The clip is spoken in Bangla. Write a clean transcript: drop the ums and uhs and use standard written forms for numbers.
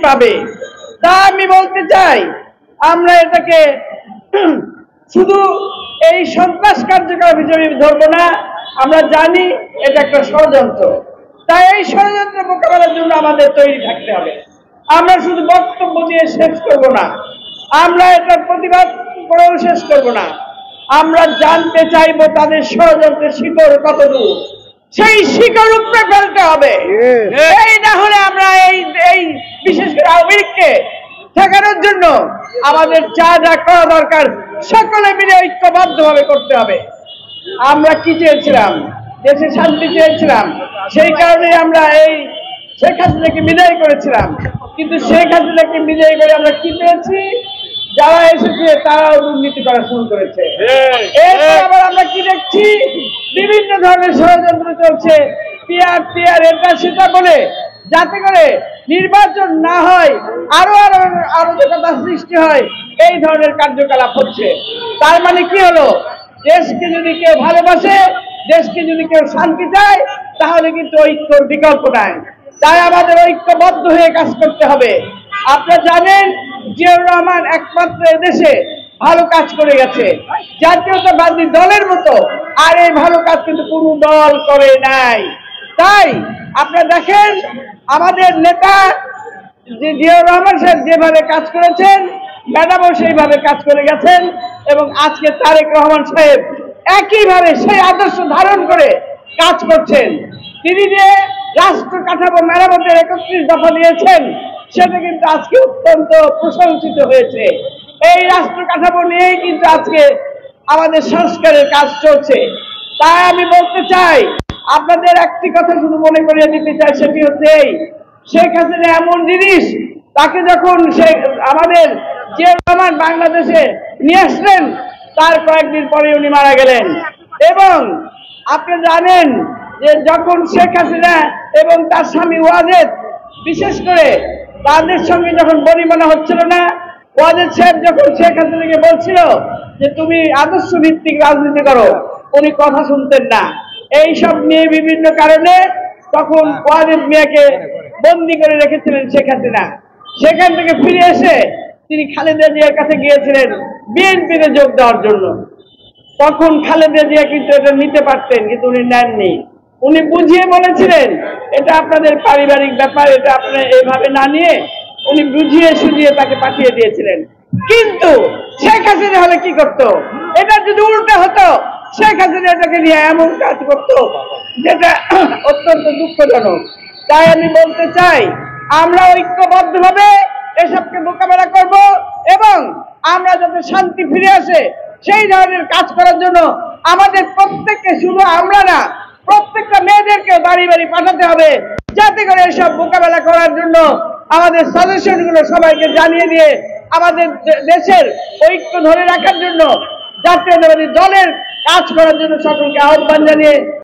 পাবে। তা আমি বলতে চাই, আমরা এটাকে শুধু এই সন্ত্রাস কার্যকলাপ হিসেবে ধরবো না, আমরা জানি এটা একটা ষড়যন্ত্র। তাই এই ষড়যন্ত্র মোকাবেলার জন্য আমাদের তৈরি থাকতে হবে। আমরা শুধু বক্তব্য দিয়ে শেষ করব না, আমরা এটার প্রতিবাদ করেও শেষ করব না, আমরা জানতে চাইবো তাদের ষড়যন্ত্রের শিকড় কতদূর, সেই শিকড় উপরে ফেলতে হবে। এই না হলে আমরা এই বিশেষ করে আওয়ামী লীগকে ঠেকানোর জন্য আমাদের যা যা করা দরকার সকলে মিলে ঐক্যবদ্ধভাবে করতে হবে। আমরা কি চেয়েছিলাম? দেশে শান্তি চেয়েছিলাম, সেই কারণে আমরা এই শেখ হাসিনাকে বিদায় করেছিলাম। কিন্তু শেখ হাসিনাকে বিদায় করে আমরা কি পেয়েছি? যারা এসেছে তারাও দুর্নীতি করা শুরু করেছে। এরপর আবার আমরা কি দেখছি? বিভিন্ন ধরনের ষড়যন্ত্র চলছে, পিয়ার এটা সেটা বলে, যাতে করে নির্বাচন না হয়, আরো অরাজকতা সৃষ্টি হয়, এই ধরনের কার্যকলাপ হচ্ছে। তার মানে কি হলো? দেশকে যদি কেউ ভালোবাসে, দেশকে যদি কেউ শান্তি চায়, তাহলে কিন্তু ঐক্যর বিকল্প নাই। তাই আমাদের ঐক্যবদ্ধ হয়ে কাজ করতে হবে। আপনারা জানেন, জিয়াউর রহমান একমাত্র দেশে ভালো কাজ করে গেছে, জাতীয়তাবাদী দলের মতো। আর এই ভালো কাজ কিন্তু কোনো দল করে নাই। তাই আপনারা দেখেন, আমাদের নেতা যে জিয়াউর রহমান সাহেব যেভাবে কাজ করেছেন, ম্যাডামও সেইভাবে কাজ করে গেছেন, এবং আজকে তারেক রহমান সাহেব একইভাবে সেই আদর্শ ধারণ করে কাজ করছেন। তিনি যে রাষ্ট্র কাঠামো মেরামতের 31 দফা দিয়েছেন, সেটা কিন্তু আজকে অত্যন্ত প্রশংসিত হয়েছে। এই রাষ্ট্র কাঠামো নিয়েই কিন্তু আজকে আমাদের সংস্কারের কাজ চলছে। তাই আমি বলতে চাই, আপনাদের একটি কথা শুধু মনে করিয়ে দিতে চাই, সেটি হচ্ছে এই, শেখ হাসিনা এমন জিনিস, তাকে যখন আমাদের জিয়াউর রহমান বাংলাদেশে নিয়ে আসলেন, তার কয়েকদিন পরে উনি মারা গেলেন। এবং আপনি জানেন যে যখন শেখ হাসিনা এবং তার স্বামী ওয়াজেদ, বিশেষ করে তাদের সঙ্গে যখন বনিবনা হচ্ছিল না, ওয়াজেদ সাহেব যখন শেখ হাসিনাকে বলছিল যে তুমি আদর্শ ভিত্তিক রাজনীতি করো, উনি কথা শুনতেন না। এই সব নিয়ে বিভিন্ন কারণে তখন ওয়াজেদ মিয়াকে বন্দি করে রেখেছিলেন শেখ হাসিনা। সেখান থেকে ফিরে এসে তিনি খালেদা জিয়ার কাছে গিয়েছিলেন বিএনপিতে যোগ দেওয়ার জন্য। তখন খালেদা জিয়া কিন্তু এটা নিতে পারতেন, কিন্তু উনি নেননি। উনি বুঝিয়ে বলেছিলেন এটা আপনাদের পারিবারিক ব্যাপার, এটা আপনারা এইভাবে না নিয়ে, উনি বুঝিয়ে সুঝিয়ে তাকে পাঠিয়ে দিয়েছিলেন। কিন্তু শেখ হাসিনা হলে কি করতো? এটা যদি উল্টো হতো, শেখ হাসিনা এটাকে নিয়ে এমন কাজ করতো যেটা অত্যন্ত দুঃখজনক। তাই আমি বলতে চাই, আমরা ঐক্যবদ্ধভাবে এসবকে মোকাবেলা করব, এবং আমরা যাতে শান্তি ফিরে আসে সেই ধরনের কাজ করার জন্য আমাদের প্রত্যেককে, শুধু আমরা না, প্রত্যেকটা মেয়েদেরকে বাড়ি বাড়ি পাঠাতে হবে, যাতে করে এসব মোকাবেলা করার জন্য আমাদের সাজেশনগুলো সবাইকে জানিয়ে দিয়ে আমাদের দেশের ঐক্য ধরে রাখার জন্য জাতীয়তাবাদী দলের কাজ করার জন্য সকলকে আহ্বান জানিয়ে